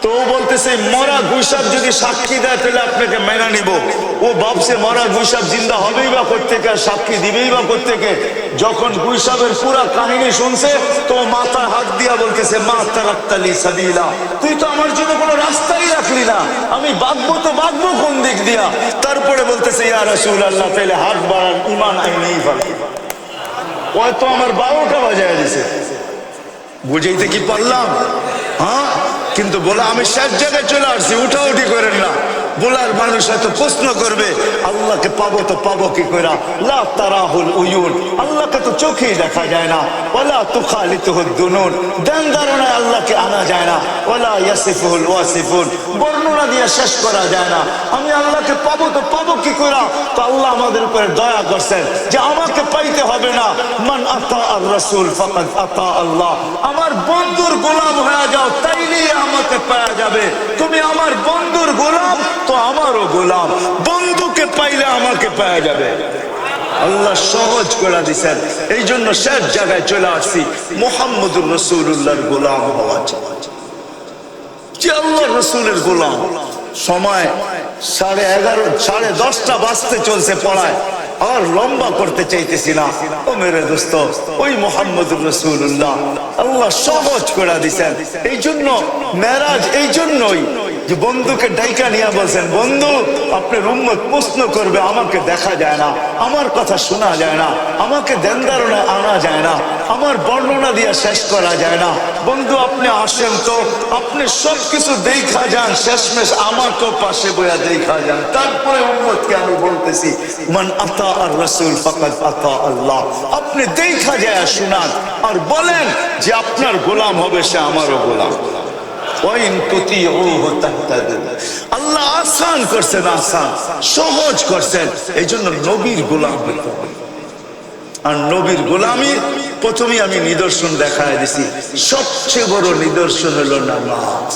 তো ও বলতেছে মরা গুইসাব যদি সাক্ষী দেয় তাহলে আপনাকে মেনে নিব। ও ভাবছে মরা গুইসাব জিন্দা হবেই বা কোত্থেকে, আর সাক্ষী দিবেই বা কোত্থেকে। যখন গুইসাবের পুরা কাহিনী শুনছে তো মাথায় হাত দিয়া বলতেছে মা তারাক্তালি সাবিলা, তুই তো আমার জন্য কোনো রাস্তাই রাখলি না, আমি বাঁচবো তো বাঁচবো কোন দিক দিয়া। তারপরে বলতেছে ইয়া রাসূলুল্লাহ, তাহলে হাত বাড়ান, ঈমান আইনেই ফেলে। ওই তো আমার 12টা বাজায় দিছে, বুঝাইতে কি পারলাম? হ্যাঁ, কিন্তু বলে আমি শেষ জায়গায় চলে আসছি, উঠাউঠি করেন না। বলার মানুষ হয়তো প্রশ্ন করবে আল্লাহকে পাবো তো পাবো কি কইরা, লা তারাহুল উয়ুন, আল্লাহকে তো চোখেই দেখা যায় না, ওয়ালা তুখালিতুহুদ দুনুন, ধ্যান ধারণায় আল্লাহকে আনা যায় না, ওয়ালা ইয়াসিফুল ওয়াসিফুন, বর্ণনা দিয়ে শেষ করা যায় না। আমি আল্লাহকে পাবো তো পাবো কি কইরা? তো আল্লাহ আমাদের উপরে দয়া করছেন যে আমাকে পাইতে হবে না, মান আতা আর রাসূল ফাকাদ আতা আল্লাহ, আমার বন্ধুর গোলাম হয়ে যাও তাইলেই আমাকে পাওয়া যাবে। তুমি আমার বন্ধুর গোলাম তো আমারও গোলাম, বন্ধুকে পাইলে আমাকে পাওয়া যাবে। আল্লাহ সহজ করে দিচ্ছেন, এই জন্য শেষ জায়গায় চলে আসছি, মুহাম্মদুর রাসূলুল্লাহর গোলাম হওয়া চাই। যে আল্লাহ রাসূলের গোলাম। সময় 11:30 10:30 বাজতে চলছে পড়ায়, আর লম্বা করতে চাইতেছি না। ও মেরে দোস্ত, ওই মুহাম্মদুর রাসূলুল্লাহ আল্লাহ সহজ করে দিয়েছেন। এই জন্য মেরাজ এই জন্যই যে বন্ধুকে ডাইকা নিয়ে বলছেন, বন্ধু আপনার উম্মত প্রশ্ন করবে, আমাকে দেখা যায় না, আমার কথা শোনা যায় না, আমাকে ধ্যান ধারণায় আনা যায় না, আমার বর্ণনা দিয়ে শেষ করা যায় না। বন্ধু আপনি আসেন তো, আপনি সবকিছু দেখা যান, শেষমেশ আমাকেও পাশে বইয়া দেখা যান। তারপরে উম্মতকে আমি বলতেছি মান আতা আর রাসূল ফাকাদ আতা আল্লাহ, আপনি দেখা যায় শুনান আর বলেন যে আপনার গোলাম হবে সে আমারও গোলাম। আল্লাহ আসান করছেন, আসান সহজ করছেন। এই জন্য নবীর গোলাম হইতে হবে। আর নবীর গোলামির প্রথমে আমি নিদর্শন দেখায় দিছি, সবচেয়ে বড় নিদর্শন হলো নামাজ।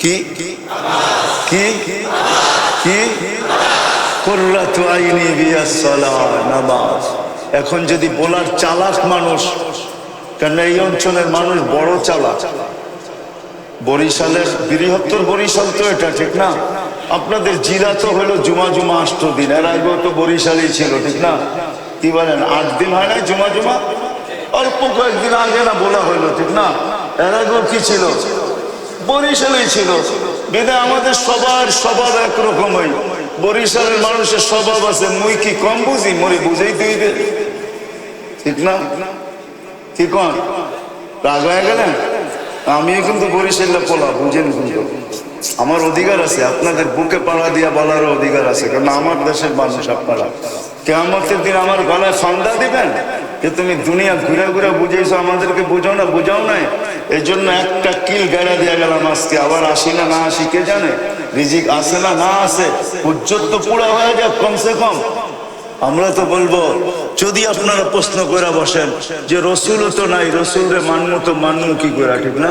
কি কি কি কুররাতু আইনি বিয়াস সালাহ, নামাজ। এখন যদি বলার চালাক মানুষ, কারণ এই অঞ্চলের মানুষ বড় চালাক, বরিশালের বৃহত্তর বরিশাল তো এটা, ঠিক না? আপনাদের জিলা তো হলো জুমা জুমা 8 দিন, এর আগেও তো বরিশালই ছিল, ঠিক না? কি বলেন, 8 দিন হয় না জুমা জুমা? অল্প কয়েকদিন আগে না বলা হইলো, ঠিক না? এর আগেও কি ছিল? বরিশালই ছিল। বিধায় আমাদের সবার স্বভাব একরকমই। বরিশালের মানুষের স্বভাব আছে, মুই কি কম বুঝি, মরে বুঝেই দিইবে, ঠিক না? কি কন, রাগ হয়ে গেলেন? আমিও কিন্তু বরিশালে পোলা, বুঝেন, কিন্তু আমার অধিকার আছে, আপনাদের বুকে পাড়া দিয়া বলারও অধিকার আছে, কারণ আমার দেশের মানুষ আপনারা। কিয়ামতের দিন আমার গলায় ফান্দা দিবেন যে তুমি দুনিয়া ঘুরে ঘুরে বুঝেছো, আমাদেরকে বুঝাও না, বুঝাও নাই। এই জন্য একটা কিল গাড়া দিয়ে গেলাম আজকে, আবার আসি না না আসি কে জানে, রিজিক আসে না না আসে, উজ্জ্বল তো পুরা হয়ে যাক কমসে কম। আমরা তো বলবো, যদি আপনারা প্রশ্ন করে বসেন যে রসুলও তো নাই, রসুলরে মানবো তো মানবো কি করে, ঠিক না?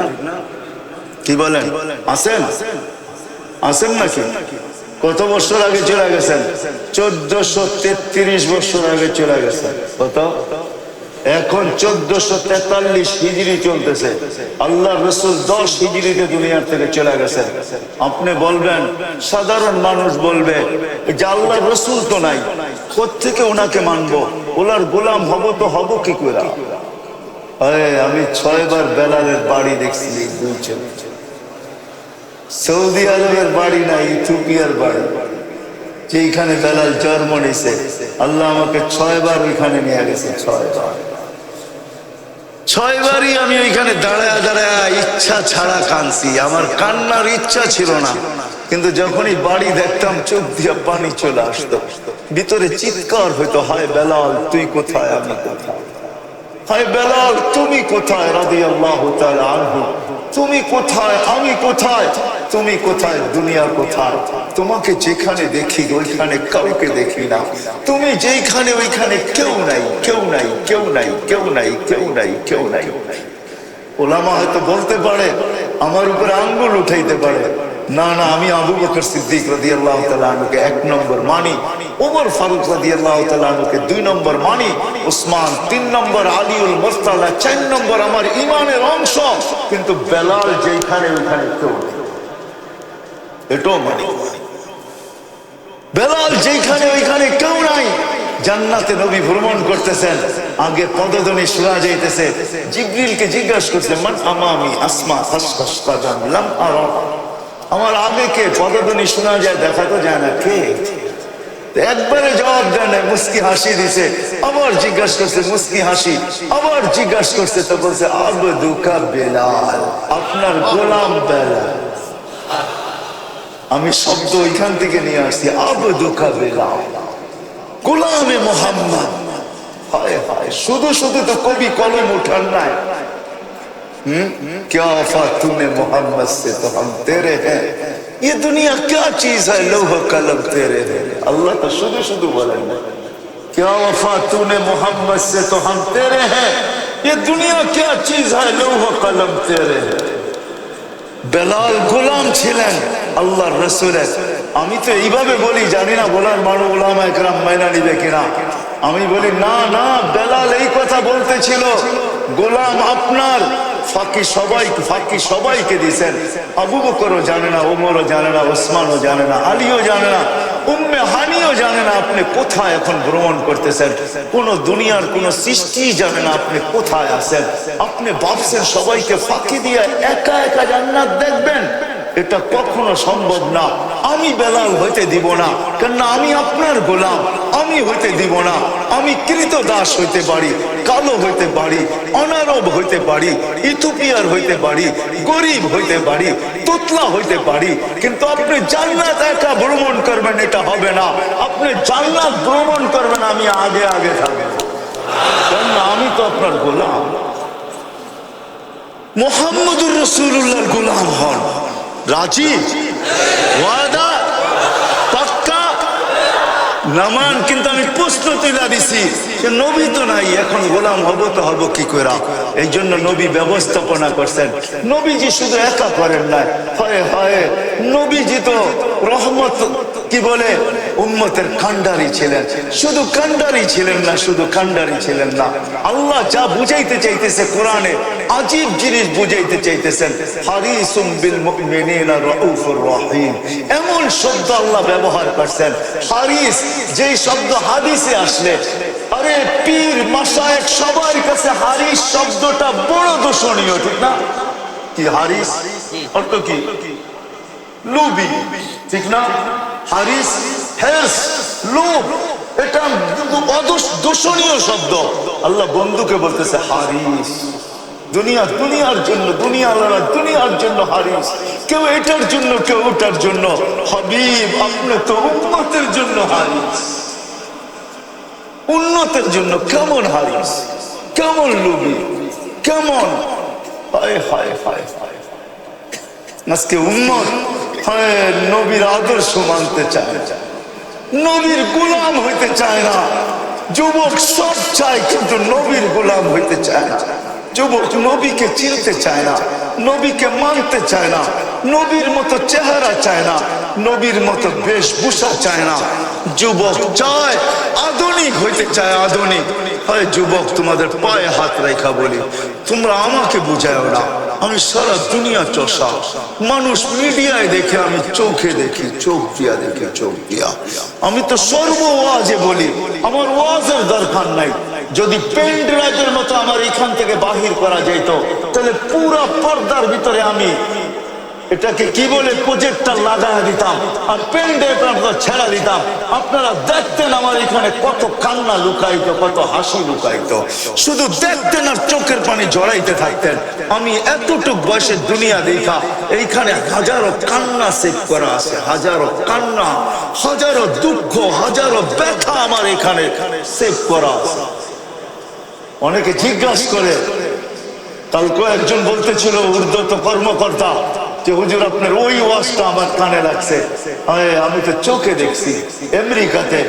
কি বলেন, আসেন আসেন নাকি? কত বছর আগে চলে গেছেন? 1433 বছর আগে চলে গেছেন। কত? এখন 1443 হিজরি চলতেছে। আল্লাহ রসুল 10 হিজরিতে দুনিয়ার থেকে চলে গেছেন। আপনি বলবেন, সাধারণ মানুষ বলবে যে আল্লাহ রসুল তো নাই, কোত্থেকে ওনাকে মানবো, ওনার গোলাম হব তো হব কি করে? আমি 6 বার বেলালের বাড়ি দেখছি, সৌদি আরবের বাড়ি না, ইথিওপিয়ার বাড়ি, যেখানে বেলাল জন্ম নিছে। আল্লাহ আমাকে 6 বার ওইখানে নিয়ে গেছে, 6 বারই আমি ওইখানে দাঁড়ায় দাঁড়ায় ইচ্ছা ছাড়া কাঁদছি। আমার কান্নার ইচ্ছা ছিল না, কিন্তু যখনই বাড়ি দেখতাম চোখ দিয়ে পানি চলে আসতো, ভিতরে চিৎকার হইতো, হায় বেলাল তুই কোথায়, আমি কোথায়, হায় বেলাল তুমি কোথায়, রাদিয়াল্লাহু তাআলা আনহু, তুমি কোথায়, আমি কোথায়, তুমি কোথায়, দুনিয়া কোথায়? তোমাকে যেখানে দেখি ওইখানে কাউকে দেখি না, তুমি যেখানে ওইখানে কেউ নাই, কেউ নাই, কেউ নাই, কেউ নাই, কেউ নাই, কেউ নাই। ওলামা হয়তো বলতে পারে, আমার উপরে আঙ্গুল উঠাইতে পারে, না না আমি আবু বকর সিদ্দিক রাদিয়াল্লাহু তাআলা আনহুকে 1 নম্বর মানি, ওমর ফারুক রাদিয়াল্লাহু তাআলা আনহুকে 2 নম্বর মানি, উসমান 3 নম্বর, আলীউল মুরতালা 4 নম্বর আমার ঈমানের অংশ, কিন্তু বেলাল যেখানে ওইখানে কেউ এটাও মানি। বেলাল যেখানে ওইখানে কেউ নাই, জান্নাতে নবী ভ্রমণ করতেছেন, আগে পদধ্বনি শোনা যাইতেছে। জিবরিলকে জিজ্ঞাসা করছে, মান আমামি আসমা খাসখাস কাদাম লাম আরা, আমার আগে কে? পদধ্বনি শোনা যায়, দেখা তো যায় না, কে? একবারে জবাব দেয় না, মুস্কি হাসি দিছে। আবার জিজ্ঞাসা করছে, মুস্কি হাসি। আবার জিজ্ঞাসা করছে, তো বলছে আবদুকা বেলাল, আপনার গোলাম বেলাল। আমি শব্দ ওইখান থেকে নিয়ে আসছি, আবদুকা বেলাল, গোলামে মোহাম্মদ। হায় হায়, শুধু শুধু তো কবি কলম উঠান নাই। क्या वफा तूने मोहम्मद से तो हम तेरे हैं, ये दुनिया क्या चीज है लौह कलम तेरे हैं। अल्लाह तो शुद्ध शुद्ध बोलें, क्या वफा तूने मोहम्मद से तो हम तेरे हैं, ये दुनिया क्या चीज है लौह कलम तेरे हैं। বেলাল গোলাম ছিলেন আল্লাহর রাসূলের। আমি তো এইভাবে বলি, জানি না বলার মানুষ ওলামা একরাম মাইনা নিবে কিনা। আমি বলি না না, বেলাল এই কথা বলতেছিল, গোলাম আপনার। ফাঁকি সবাইকে দিয়েছেন। আবু বকরও জানে না, ওমরও জানে না, ওসমানও জানে না, আলীও জানে না, উম্মে হানিও জানে না আপনি কোথায় এখন ভ্রমণ করতেছেন। কোন দুনিয়ার কোন সৃষ্টি জানে না আপনি কোথায় আছেন। আপনি ভাবছেন সবাইকে ফাঁকি দিয়ে একা একা জান্নাত দেখবেন, এটা কখনো সম্ভব না। আমি বেলাল হইতে দিব না, কেননা আমি আপনার গোলাম। আমি হইতে দিব না। আমি কৃতদাস হইতে পারি, কালো হইতে পারি, অনারব হইতে পারি, ইথিওপিয়ার হইতে পারি, গরিব হইতে পারি, তোতলা হইতে পারি, কিন্তু আপনি জান্নাত একা ভ্রমণ করবেন এটা হবে না। আপনি জান্নাত ভ্রমণ করবেন, আমি আগে আগে থাকবো, কেননা আমি তো আপনার গোলাম। মুহাম্মদুর রাসূলুল্লাহর গোলাম হন। রাজি? ওয়াদা? পাক্কা? নামান? কিন্তু আমি প্রশ্ন তুলে দিছি যে নবী তো নাই, এখন গোলাম হব তো হব কি করে? এই জন্য নবী ব্যবস্থাপনা করছেন। নবীজি শুধু একা করেন না, হয় হয় নবীজি তো রহমত, কি বলে, উম্মতের কান্ডারি ছিলেন। শুধু কান্ডারি ছিলেন না, শুধু কান্ডারি ছিলেন না, আল্লাহ যা বুঝাইতে চাইতেছে কোরআনে আজীব জিনিস বুঝাইতে চাইতেছেন। হারিসুম বিল মুমিনিনা রাউফুর রহিম, এমন শব্দ আল্লাহ ব্যবহার করছেন। হারিস, যেই শব্দ হাদিসে আসলে, আরে পীর মাশায়েখ সবার কাছে হারিস শব্দটা বড় দূষণীয়, ঠিক না? কি হারিস অর্থ কি? লোভী, ঠিক না? হারিস হেস, লোভ, এটা দূষণীয় শব্দ। আল্লাহ বন্ধুকে বলতেছে হারিস। দুনিয়ার জন্য, দুনিয়ার জন্য হারিস। কেউ এটার জন্য, কেউ ওটার জন্য। হাবিব, আপনি তো উম্মতের জন্য হারিস, উন্নতের জন্য। কেমন হারিস, কেমন লোভী, কেমন! হায় হায় হায় হায়, আজকে উম্মত নবীর আদর্শ মানতে চায়, নবীর গোলাম হইতে চায় না। যুবক সব চায়, কিন্তু নবীর গোলাম হইতে চায় না। যুবক নবীকে চিনতে চায় না, নবীকে মানতে চায় না, নবীর মতো চেহারা চায় না, নবীর মতো বেশভূষা চায় না। যুবক চায় আধুনিক হইতে চায়, আধুনিক। হয় যুবক, তোমাদের পায়ে হাত রেখা বলি, তোমরা আমাকে বুঝাও না। আমি সারা দুনিয়া চষা মানুষ, মিডিয়ায় দেখে, আমি চোখে দেখি, চোখ দিয়া দেখি, চোখ দিয়া। আমি তো সর্ব ওয়াজে বলি, আমার ওয়াজের দরকার নাই। যদি পেন ড্রাইভের মতো আমার এখান থেকে বাহির করা যেত, তাহলে পুরা পর্দার ভিতরে আমি এটাকে কি বলে, প্রজেক্টর লাগাই দিতাম, আর পেন ড্রাইভটা ছেড়া দিতাম। আপনারা দেখতেন আমার এখানে কত কান্না লুকাইতো, কত হাসি লুকাইতো। শুধু দেখতেন আর চোখের পানি জড়াইতে থাকতেন। আমি এতটুক বয়সের দুনিয়া দেখা, এইখানে হাজারো কান্না সেভ করা আছে, হাজারো কান্না, হাজারো দুঃখ, হাজারো ব্যথা আমার এখানে সেভ করা আছে। অনেকে জিজ্ঞাসা করে, কালকে একজন বলতেছিল উর্দত কর্মকর্তা, যে হুজুর আপনার ওই ওয়াজটা আমার কানে লাগছে। আমি তো চোখে দেখছি, আমেরিকাতে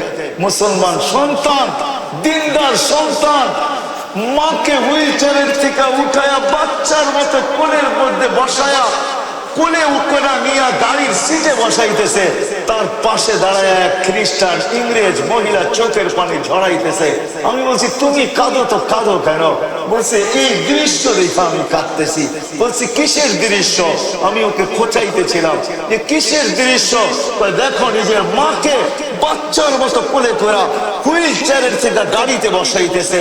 মুসলমান সন্তান, দিনদার সন্তান, মাকে হুইল চেয়ারের থেকে উঠায়া বাচ্চার মতো কোলের মধ্যে বসায়া কোলে উকরা নিয়ে গাড়ির সিটে বসাইতেছে, তার পাশে দাঁড়ায় এক খ্রিস্টান ইংরেজ মহিলা চোখের পানি ঝরাইতেছে। আমি বলছি তুমি কাঁদো তো কাঁদো কেন? বলছে এই দৃশ্য দেখে আমি কাঁদতেছি। বলছি কিসের দৃশ্য? আমি ওকে খোঁচাইতেছিলাম যে কিসের দৃশ্য? দেখো নিজের মাকে বাচ্চার মতো কোলে করা হুইল চেয়ারের থেকে গাড়িতে বসাইতেছে,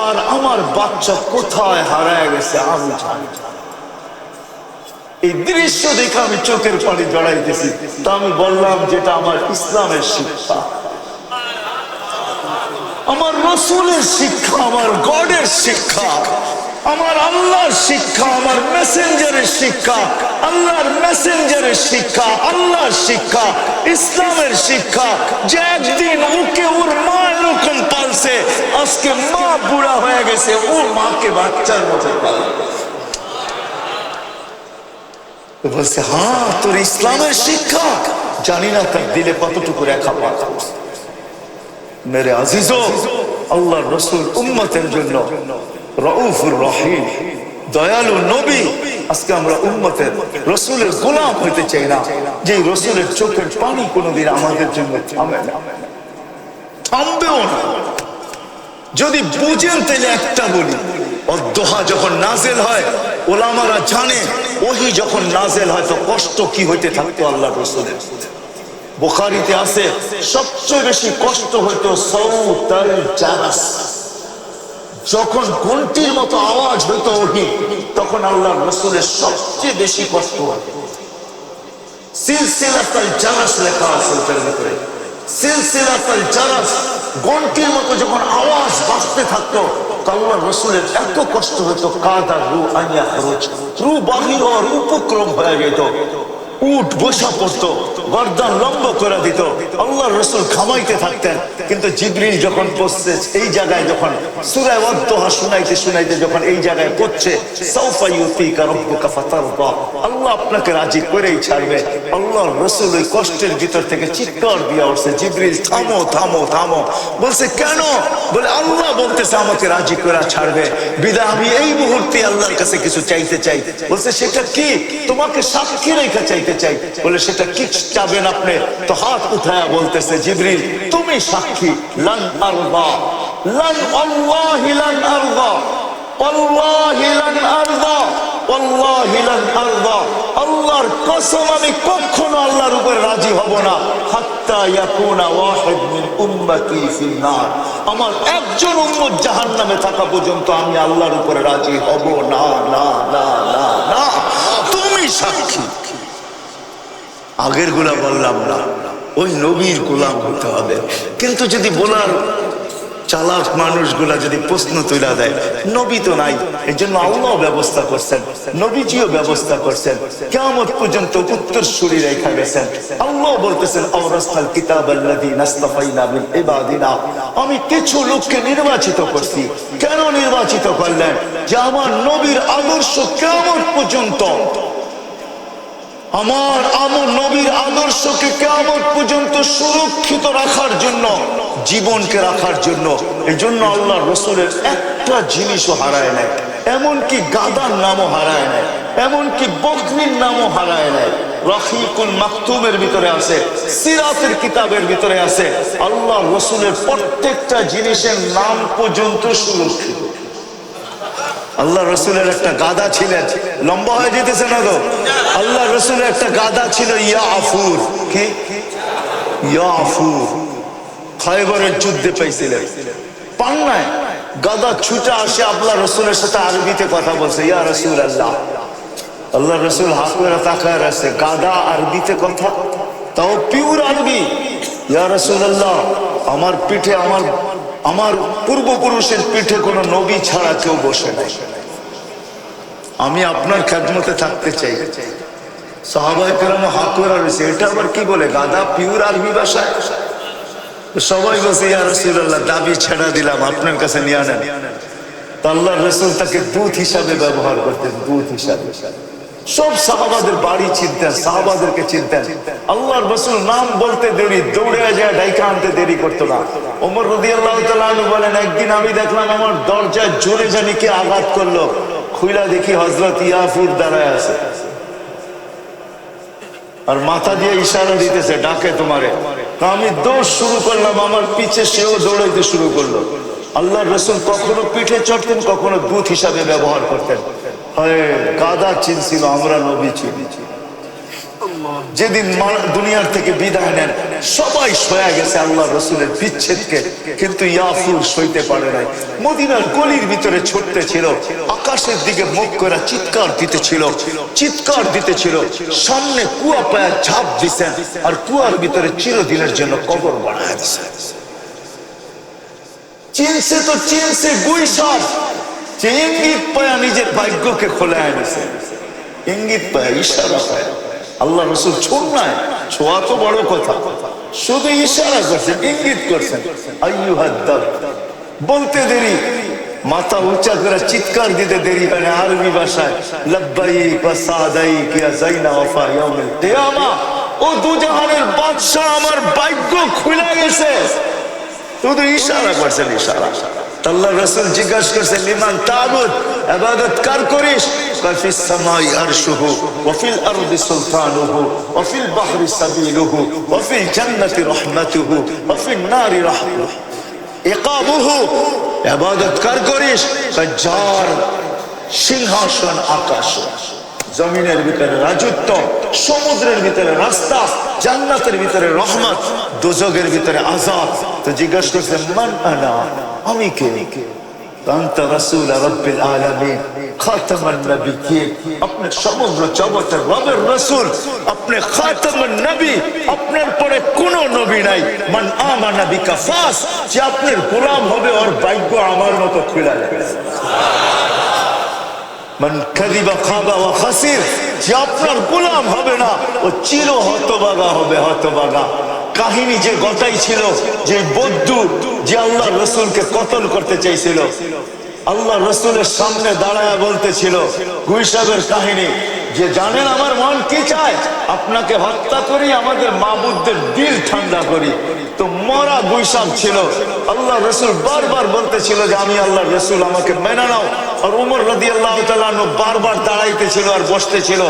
আর আমার বাচ্চা কোথায় হারায় গেছে আমি জানি। এই দৃশ্য দেখে আমি চোখের পানি জড়াইতেছি। তা আমি বললাম যেটা আমার ইসলামের শিক্ষা, আমার রসুলের শিক্ষা, আমার গডের শিক্ষা, আমার আল্লাহর শিক্ষা, আমার মেসেঞ্জারের শিক্ষা, আল্লাহর মেসেঞ্জারের শিক্ষা, আল্লাহর শিক্ষা, ইসলামের শিক্ষা, যে একদিন ওকে ওর মা এরকম পালছে, আজকে মা বুড়া হয়ে গেছে, ও মাকে বাচ্চার মতো পালছে। বলছে হ্যাঁ তোর ইসলামের শিক্ষা, জানি না তার দিলে কতটুকু রেখা পাতা। মেরে আজিজো, আল্লাহর রাসূল উম্মতের জন্য রউফুর রহিম, দয়ালু নবী। আজকে আমরা উম্মতের রাসূলের গোলাম হইতে চাই না, যে রাসূলের চোখের পানি কোনোদিন আমাদের জন্য থামে না, থামবেও না। যদি বুঝেন তাহলে একটা বলি, অদ্দোহা যখন নাজেল হয় ওলামারা জানে ওহি যখন নাজেল হয় তো কষ্ট কি হইতে থাকতো আল্লাহর রাসূলের। বুখারীতে আছে সবচেয়ে বেশি কষ্ট হইতো সাউতাল জারাস, যখন ঘন্টির মতো আওয়াজ হইতো ওহি, তখন আল্লাহর রাসূলের সবচেয়ে বেশি কষ্ট হতো। সিলসিলাতুল জারাস লেখা আছে এর ভিতরে, সিলসিলাতুল জারাস, ঘন্টির মতো যখন আওয়াজ বাজতে থাকতো আল্লাহর রাসূলের এত কষ্ট হতো, কাদা রু আইয়া খরচ, রু বাহির হওয়ার উপক্রম হয়ে যেত, উঠ বসা পড়তো, গর্দান লম্ব করে দিত, আল্লাহর রাসূল খামাইতে থাকতেন। কিন্তু জিবরিল যখন পড়ছে এই জায়গায়, যখন সূরা ওয়াদ্দুহা শুনাইতে শুনাইতে যখন এই জায়গায় পড়ছে, সাউফা ইউতিকা রাব্বুকা ফাতারদা, আল্লাহ আপনাকে রাজি করেই ছাড়বে, আল্লাহর রাসূল ওই কষ্টের ভিতর থেকে চিৎকার দিয়ে উঠছে, জিবরিল থামো থামো থামো। বলছে কেন? বলে আল্লাহ বলতেছে আমাকে রাজি করে ছাড়বে, বিদা আমি এই মুহূর্তে আল্লাহর কাছে কিছু চাইতে চাই। বলছে সেটা কি? তোমাকে সাক্ষী রেখে চাইতে চাই। বলে সেটা কি চাবেন আপনি? তো হাত উঠায়া বলতেছে জিবরিল তুমি সাক্ষী, লান আরদা, লান আল্লাহি লান আরদা, আল্লাহি লান আরদা, আল্লাহি লান আরদা, আল্লাহর কসম আমি কখনো আল্লাহর উপর রাজি হব না, হাত্তা ইয়াকুনা ওয়াহিদ মিন উম্মতি ফিন নার, আমার একজন উম্মত জাহান্নামে থাকা পর্যন্ত আমি আল্লাহর উপর রাজি হব না, না না না না, তুমি সাক্ষী। আগের গুলা বললাম না, ওই নবীর গোলাম হতে হবে। কিন্তু যদি বলার চালাক মানুষগুলা যদি প্রশ্ন তুলে দেয় নবী তো নাই, এই জন্য আল্লাহ ব্যবস্থা করছেন, নবীজিও ব্যবস্থা করছেন, কিয়ামত পর্যন্ত উত্তরসূরি রেখা গেছেন। আল্লাহ বলতেছেন আওরাসনাল কিতাবাল্লাযী নাসতাফাইনা মিন ইবাদিনা, আমি কিছু লোককে নির্বাচিত করছি। কেন নির্বাচিত করলেন? যে আমার নবীর আদর্শ কিয়ামত পর্যন্ত, আমার নবীর আদর্শকে কিয়ামত পর্যন্ত সুরক্ষিত রাখার জন্য, জীবনকে রাখার জন্য। এই জন্য আল্লাহর রাসূলের একটা জিনিসও হারায় নাই, এমনকি গাদার নামও হারায় নাই, এমনকি বকরির নামও হারায় নাই। রহিকুল মাকতুমের ভিতরে আছে, সিরাতের কিতাবের ভিতরে আছে, আল্লাহর রাসূলের প্রত্যেকটা জিনিসের নাম পর্যন্ত সুরক্ষিত। আল্লাহ রসুলের একটা গাদা ছিলেন, লম্বা হয়ে যেতেছে না তো, আল্লাহ রসুলের একটা গাদা ছিল ইয়াফুর, কি ইয়াফুর, খায়বরের যুদ্ধে পাইছিলেন, পান নাই, গাদা ছুটে আসে আল্লাহ রসুলের সাথে আরবিতে কথা বলছে, ইয়া রাসূলুল্লাহ। আল্লাহ রসুল হাত করে তাকায় আছে, গাদা আরবিতে কথা, তাও পিওর আরবি। ইয়া রাসূলুল্লাহ, আমার পিঠে, আমার পূর্বপুরুষের পিঠে কোনো নবী ছাড়া কেউ বসে নাই, আমি আপনার খেদমতে থাকতে চাই। সাহাবায়ে কেরাম হাত করে রয়েছে, এটা আবার কি বলে গাদা পিওর আরবি ভাষায়? সবাই বলছে ইয়া রাসূলুল্লাহ দাবি ছেড়ে দিলাম, আপনার কাছে নিয়ে নেন। আল্লাহর রাসূল তাকে দূত হিসাবে ব্যবহার করতেন, দূত হিসাবে। সব সাহাবাদের বাড়ি চিনতেন, সাহাবাদেরকে চিনতেন। আল্লাহর রাসূল নাম বলতে দেরি, দৌড়ে যায় ডাইকা আনতে দেরি করতো না। ওমর রাদিয়াল্লাহু তাআলা আনহু বলেন, একদিন আমি দেখলাম আমার দরজায় জোরে জানি কে আঘাত করলো, খুইলা দেখি হযরত ইয়াফুর দাঁড়ায় আছে। আর মাথা দিয়ে ইশারা দিতেছে ডাকে তোমারে। তো আমি দৌড় শুরু করলাম, আমার পিছে সেও দৌড়াইতে শুরু করলো। আল্লাহ রসুল কখনো পিঠে চড়তেন, কখনো দূত হিসাবে ব্যবহার করতেন। হয় গাদা চিনছিল, আমরা নবী চিনি। যেদিন দুনিয়ার থেকে বিদায় নেন সবাই সয়া গেছে আল্লাহ রসুলের বিচ্ছেদকে, কিন্তু ইয়াফুর সইতে পারে নাই। মদিনার গলির ভিতরে ছুটতে ছিল, আকাশের দিকে মুখ করে চিৎকার দিতেছিল। সামনে কুয়া পায়া ঝাঁপ দিছেন, আর কুয়ার ভিতরে চিরদিনের জন্য কবর বানায় দিছেন। চিনছে গুই সাপ, যে ইঙ্গিত পায়া নিজের ভাগ্যকে খোলা এনেছে। ইঙ্গিত পায়া, ইশারা পায়া। আল্লাহ রসুল ছোট নাই, ছোঁয়া তো বড় কথা, শুধু ইশারা করছেন, ইঙ্গিত করছেন। আইয়ুহাদ্দাব বলতে দেরি, মাথা উঁচা করে চিৎকার দিতে দেরি হয় না। আরবি ভাষায় লাব্বাইক ওয়া সাদাইক ইয়া যাইনা ওয়াফা ইয়াউমিল কিয়ামা। ও দুজাহানের বাদশা, আমার ভাগ্য খুলে গেছে। শুধু ইশারা করছেন, ইশারা। আল্লাহ রাসূল জিজ্ঞাসা করছেন, লিমান তাবুদ, ইবাদত কার করিস? ফিস সামাই আরশুহু ওয়া ফিল আরদি সুলতানুহু ওয়া ফিল বাহরি সাবিলুহু ওয়া ফিল জান্নাতি রাহমাতুহু ওয়া ফিন নারি ইকাবুহু। ইবাদত কার করিস? যার সিংহাসন আকাশ, জমিনের ভিতরে রাজত্ব, সমুদ্রের ভিতরে রাস্তা, জান্নাতের ভিতরে রহমত, দোজখের ভিতরে আযাব। তো জিজ্ঞাসা করছে, মান আনা, আমি কে? আনতা রাসূল রাব্বিল আলামিন খাতামান নবিয়্যিন, আপনি সমগ্র জগতের রবের রাসূল, আপনি খাতামান নবী, আপনার পরে কোনো নবী নাই। মান আমানা বিকা ফাস, যে আপনার গোলাম হবে ওর ভাগ্য আমার মতো খুলে যাবে। মান কাযিবা খাবা ওয়া খাসির, যে আপনার গোলাম হবে না ও চির হতভাগা হবে, হতভাগা। কাহিনী যে গতাই ছিল, যে বদ্দু যে আল্লাহ রসুলকে কতল করতে চাইছিল, আল্লাহ রসুলের সামনে দাঁড়ায় বলতেছিল গুই সাহেবের কাহিনী, যে জানেন আমার মন কি চায়? আপনাকে হত্যা করি, আমাদের মাবুদদের দিল ঠান্ডা করি। তো মরা গুই সাহেব ছিল, আল্লাহ রসুল বারবার বলতেছিল যে আমি আল্লাহ রসুল, আমাকে মেনে নাও। আর উমর রাদিয়াল্লাহু তাআলা আনহু বারবার দাঁড়াইতেছিল আর বসতেছিল,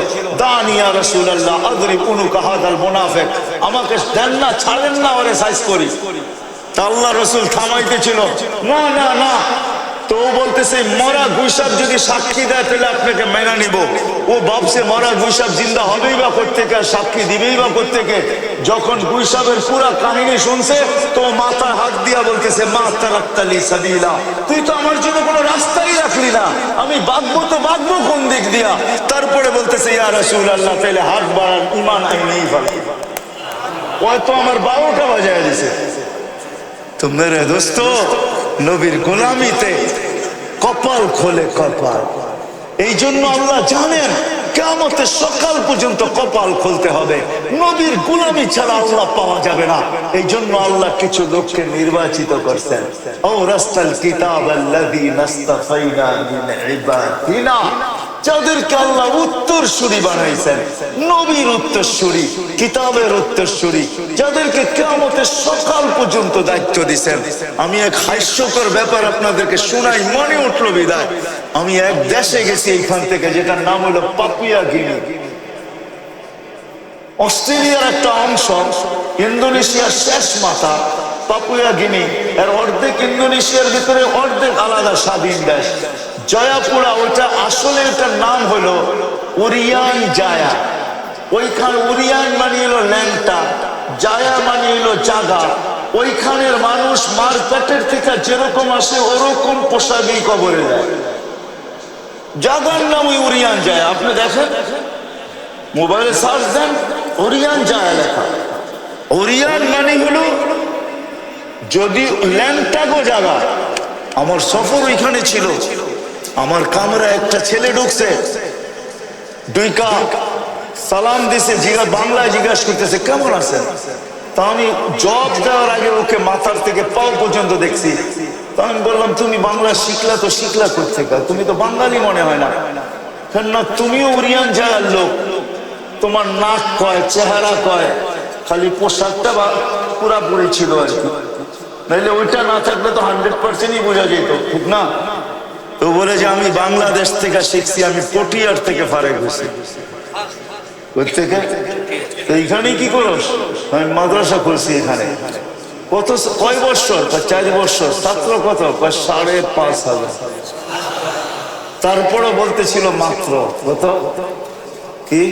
দানি ইয়া রাসূলুল্লাহ আদরিব উনুকা হাদাল মুনাফিক, আমাকে দেন না, ছাড়েন না, ওরে সাইজ করি। তা আল্লাহ রসুল থামাইতেছিল, না না না। তো ও বলতেছে, মরা গুইসাব যদি সাক্ষী দেয় তাহলে আপনাকে মেনে নিব। ও ভাবছে মরা গুইসাব জিন্দা হবেই বা কোত্থেকে, সাক্ষী দিবেই বা কোত্থেকে। যখন গুইসাবের পুরা কাহিনী শুনছে, তো মাথায় হাত দিয়া বলতেছে, মা তারাক্তালি সাবিলা, তুই তো আমার জন্য কোনো রাস্তাই রাখলি না, আমি বাঁচবো তো বাঁচবো কোন দিক দিয়া? তারপরে বলতেছে, ইয়া রাসূলুল্লাহ, তাহলে হাত বাড়ান, ঈমান আইনেই ফেলে। ও তো আমার 12টা বাজায় দিছে। তো মেরে দোস্ত, নবীর গোলামিতে কপাল খোলে কপাল। এই জন্য আল্লাহ জানেন কিয়ামতের সকাল পর্যন্ত কপাল খুলতে হবে, নবীর গোলামি ছাড়া আল্লাহ পাওয়া যাবে না। এই জন্য আল্লাহ কিছু লোককে নির্বাচিত করছেন। ও রাস্তাল কিতাব আল্লাযী নাস্তাফাইনা মিন ইবাদিনা, যাদেরকে আল্লাহ উত্তরসূরি বানাইছেন, নবীর উত্তরসূরি, কিতাবের উত্তরসূরি, যাদেরকে কিয়ামতের সকাল পর্যন্ত দায়িত্ব দিয়েছেন। আমি এক হাস্যকর ব্যাপার আপনাদেরকে শোনাই, মনে উঠল বিদায়। আমি এক দেশে গেছি এইখান থেকে, যেটার নাম হলো পাপুয়া গিনি। অস্ট্রেলিয়ার একটা অংশ, ইন্দোনেশিয়ার শেষ মাথা পাপুয়া গিনি। এর অর্ধেক ইন্দোনেশিয়ার ভিতরে, অর্ধেক আলাদা স্বাধীন দেশ। জয়াপুরা, ওইটা আসলে এটার নাম হলো উরিয়ান জায়া। ওইখান উরিয়ান মানে হলো ল্যাংটা, জায়া মানে হলো জাগা। ওইখানের মানুষ মারপেটের থেকে যেরকম আসে ওরকম পোশাকেই কবরে যায়। জাগার নাম ওই উরিয়ান জায়া। আপনি দেখেন, মোবাইলে সার্চ দেন, উরিয়ান জায়া লেখা। উরিয়ান মানে হলো যদি ল্যাংটা গো জাগা। আমার সফর ওইখানে ছিল, আমার কামরা একটা ছেলে ঢুকছে, দুইকা সালাম দিছে, বাংলায় জিজ্ঞাসা করতেছে কেমন আছেন। তা আমি জবাব দেওয়ার আগে ওকে মাথার থেকে পাও পর্যন্ত দেখছি। তা আমি বললাম, তুমি বাংলা শিখলা তো শিখলা কোত্থেকে, তুমি তো বাঙালি মনে হয় না। না, তুমিও উরিয়ান জায়ার লোক, তোমার নাক কয়, চেহারা কয়, খালি পোশাকটা পুরাপুরি ছিল আর কি, নাইলে ওইটা না থাকলে তো 100%ই বোঝা যেত, ঠিক না? তো বলে যে আমি বাংলাদেশ থেকে শিখছি, আমি পটিয়ার থেকে ফারেক হয়েছি। কোথেকে? তো এইখানেই কি করস? আমি মাদ্রাসা করছি এখানে। কত, কয় বৎসর? 4 বৎসর। ছাত্র কত? 5,500। তারপরে বলতেছিল মাত্র কত, কি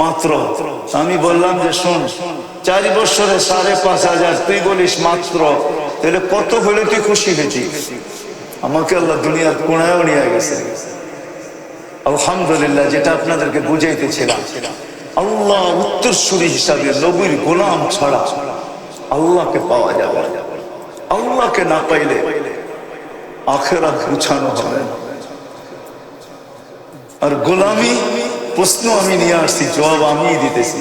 মাত্র। আমি বললাম যে শোন, 4 বৎসরে 5,500, তুই বলিস মাত্র, তাহলে কত হলে তুই খুশি হয়েছিস? আমাকে আল্লাহ দুনিয়ার কোণায়ও নিয়ে গেছে। আলহামদুলিল্লাহ, যেটা আপনাদেরকে বুঝাইতেছিলাম, আল্লাহ উত্তরসূরি হিসাবে নবীর গোলাম ছাড়া আল্লাহকে পাওয়া যাবে। আল্লাহকে না পাইলে আখিরাত গুছানো হবে না। আর গোলামি প্রশ্ন আমি নিয়ে আসছি, জবাব আমি দিতেছি।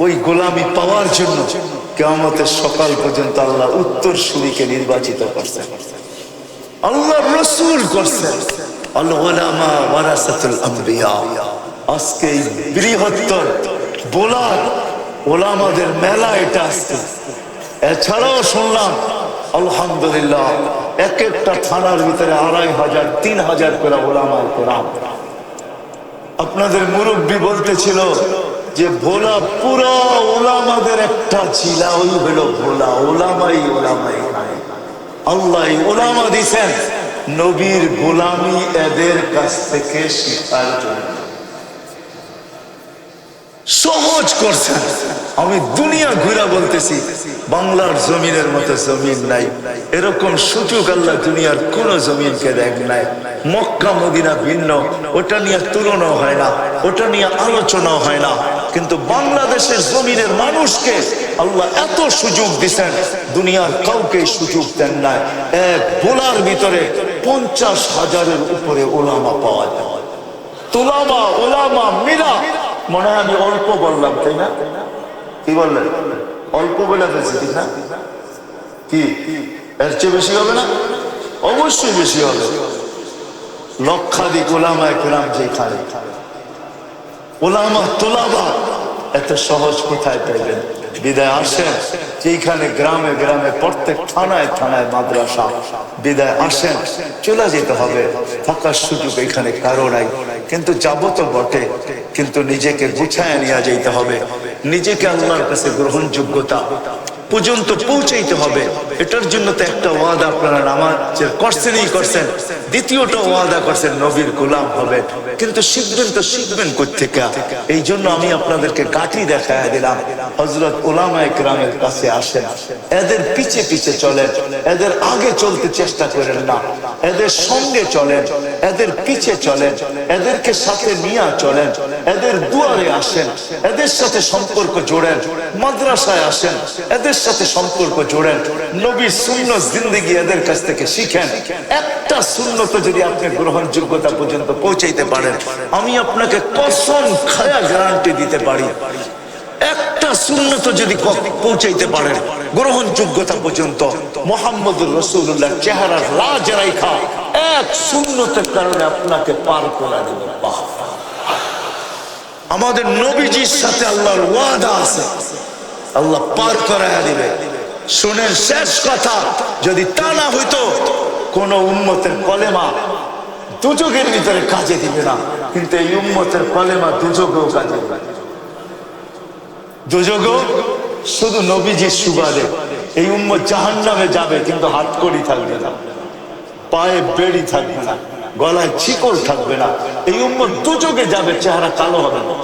ওই গোলামি পাওয়ার জন্য কিয়ামতের সকাল পর্যন্ত আল্লাহ উত্তরসূরিকে নির্বাচিত করছেন, আল্লাহ রসুল করছেন। আল উলামা ওয়ারাসাতুল আম্বিয়া। আজকে এই বৃহত্তর বোলার ওলামাদের মেলা এটা আজকে। এছাড়াও শুনলাম আলহামদুলিল্লাহ এক একটা থানার ভিতরে 2,500 3,000 করে ওলামায়ে কেরাম। আপনাদের মুরব্বী বলতেছিল যে ভোলা পুরো ওলামাদের একটা জিলা, ওই হলো ভোলা। ওলামাই ওলামাই আল্লাহ ওলামা দিছেন নবীর গোলামি এদের কাছ থেকে শিখার জন্য সহজ করছেন। আমি দুনিয়া ঘুরা বলতেছি, বাংলার জমিনের মতো জমিন নাই। এরকম সুযোগ আল্লাহ দুনিয়ার কোন জমিনকে দেখ নাই। মক্কা মদিনা ভিন্ন, ওটা নিয়ে তুলনা হয় না, ওটা নিয়ে আলোচনা হয় না। কিন্তু বাংলাদেশের জমিনের মানুষকে আল্লাহ এত সুযোগ দিচ্ছেন, দুনিয়ার কাউকে সুযোগ দেন নাই। এক বোলার ভিতরে 50,000-এর উপরে ওলামা পাওয়া যায়। তুলামা ওলামা মিলা, মনে হয় আমি অল্প বললাম, তাই না? কি বললেন? অল্প বলে ফেলছি, ঠিক না? কি এর চেয়ে বেশি হবে না? অবশ্যই বেশি হবে। লক্ষাধিক ওলামায়ে কেরাম যেখানে, ওলামা তুলামা এত সহজ কোথায় পাইবেন? বিদায় আসেন যেখানে গ্রামে গ্রামে প্রত্যেক থানায় থানায় মাদ্রাসা। বিদায় আসেন, চলে যেতে হবে, থাকার সুযোগ এখানে কারো নাই। কিন্তু যাবো তো বটে, কিন্তু নিজেকে গুছায় নিয়ে যেতে হবে। নিজেকে আল্লাহর কাছে গ্রহণযোগ্যতা পর্যন্ত পৌঁছাইতে হবে। এটার জন্য তো একটা ওয়াদা আপনারা নামাজের করছেনই করছেন, দ্বিতীয়টা ওয়াদা করছেন নবীর গোলাম হবে। কিন্তু শিখবেন তো শিখবেন কোত্থেকে? এই জন্য আমি আপনাদেরকে গাঁটি দেখায় দিলাম। হযরত উলামায়ে কেরামের কাছে আসেন, এদের পিছে পিছে চলেন, এদের আগে চলতে চেষ্টা করেন না, এদের সঙ্গে চলেন, এদের পিছে চলেন, এদেরকে সাথে নিয়ে চলেন, এদের দুয়ারে আসেন, এদের সাথে সম্পর্ক জোড়েন, মাদ্রাসায় আসেন, এদের সাথে সম্পর্ক জোড়েন, নবীর সুন্নাত জিন্দেগি এদের কাছ থেকে শিখেন। একটা সুন্নত যদি আপনি গ্রহণযোগ্যতা পর্যন্ত পৌঁছাইতে পারেন, আমি আপনাকে কসম খায়া গ্যারান্টি দিতে পারি, একটা সুন্নত যদি পৌঁছাইতে পারেন গ্রহণযোগ্যতা পর্যন্ত, মুহাম্মদুর রাসূলুল্লাহ চেহারার লাজ রাইখা এক সুন্নতের কারণে আপনাকে পার করে দেবেন। আমাদের নবীজির সাথে আল্লাহর ওয়াদা আছে, আল্লাহ পার করায়া দিবে। শুনেন শেষ কথা, যদি তা না হইতো কোন উম্মতের কলেমা দুযোগের ভিতরে কাজে দিবে না, কিন্তু এই উম্মতের কলেমা দুযোগেও কাজে দিবে। দুযোগও শুধু নবীজির সুবাদে। এই উম্মত জাহান্নামে যাবে, কিন্তু হাতকড়ি থাকবে না, পায়ে বেড়ি থাকবে না, গলায় শিকল থাকবে না। এই উম্মত দুযোগে যাবে, চেহারা কালো হবে না।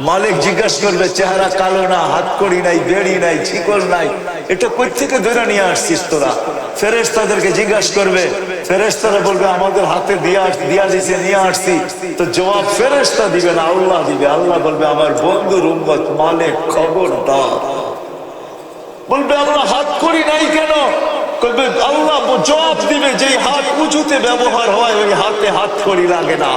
মালিক জিজ্ঞাসা করবে, চেহারা কালো না, হাতকড়ি নাই, বেড়ি নাই, শিকল নাই, এটা কই থেকে ধরে নিয়ে আসছিস তোরা? ফেরেশতাদেরকে জিজ্ঞাসা করবে, ফেরেশতারা বলবে আমাদের হাতে দিয়া দিছে, নিয়ে আসছি। তো জবাব ফেরেশতা দিবে না, আল্লাহ দিবে। আল্লাহ বলবে আমার বন্ধুর উম্মত, মালিক খবরদার। বলবে আমরা হাতকড়ি নাই কেন? আল্লাহ জবাব দিবে, যে হাত উঁচুতে ব্যবহার হয় ওই হাতে হাতকড়ি লাগে না।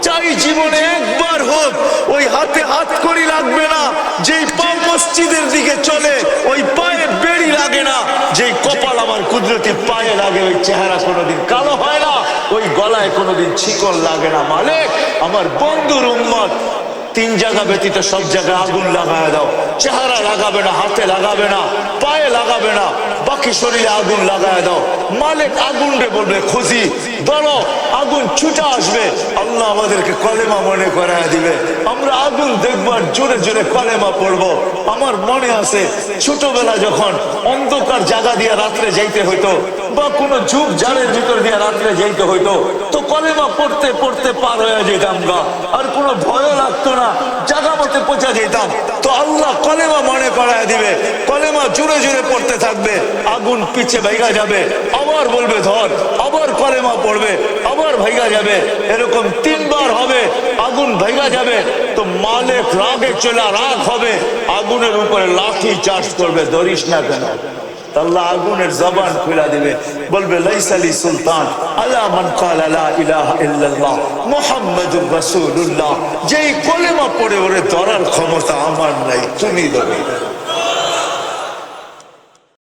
চাই জীবনে একবার হোক ওই হাতে হাতকড়ি লাগবে না। যেই পা মসজিদের দিকে চলে ওই পায়ে বেড়ি লাগে না। যেই কপাল আমার কুদরতি পায়ে লাগে ওই চেহারা কোনোদিন কালো হয় না, ওই গলায় কোনোদিন শিকল লাগে না। মালিক আমার বন্ধুর উম্মত, 3 জায়গা ব্যতীত সব জায়গায় আগুন লাগায় দাও। চেহারা লাগাবে না, হাতে লাগাবে না, পায়ে লাগাবে না, বাকি শরীরে আগুন লাগায় দাও। মালিক আগুন রে বলবে খুশি ধরো, আগুন ছুটে আসবে। আল্লাহ আমাদেরকে কলেমা মনে করায় দিবে। আমরা আগুন দেখবার জোরে জোরে কলেমা পড়বো। আমার মনে আছে ছোটবেলা যখন অন্ধকার জায়গা দিয়ে রাত্রে যাইতে হইতো, বা কোনো ঝুপ ঝাড়ের ভিতর দিয়ে রাত্রে যাইতে হইতো, তো কলেমা পড়তে পড়তে পার হয়ে যেতাম গা, আর কোনো ভয় লাগতো না, জায়গা মতে পৌঁছা যেতাম। তো আল্লাহ কলেমা মনে করায় দিবে, কলেমা জোরে জোরে পড়তে থাকবে, আগুন পিছে ভাইগা যাবে, আবার বলবে ধর, আবার কলেমা পড়বে, আবার ভাইগা যাবে। এরকম 3 বার হবে, আগুন ভাইগা যাবে। তো মালিক রাগে চলে রাগ হবে, আগুনের উপরে লাঠি চার্জ করবে, ধরিস না কেন। আল্লাহ আগুনের জবান খুলে দিবে, বলবে লাইসালি সুলতান আলা মান ক্বালা লা ইলাহা ইল্লাল্লাহ মুহাম্মাদুর রাসূলুল্লাহ। যেই কলেমা পড়ে ওরে ধরার ক্ষমতা আমার নাই, তুমি ধরো।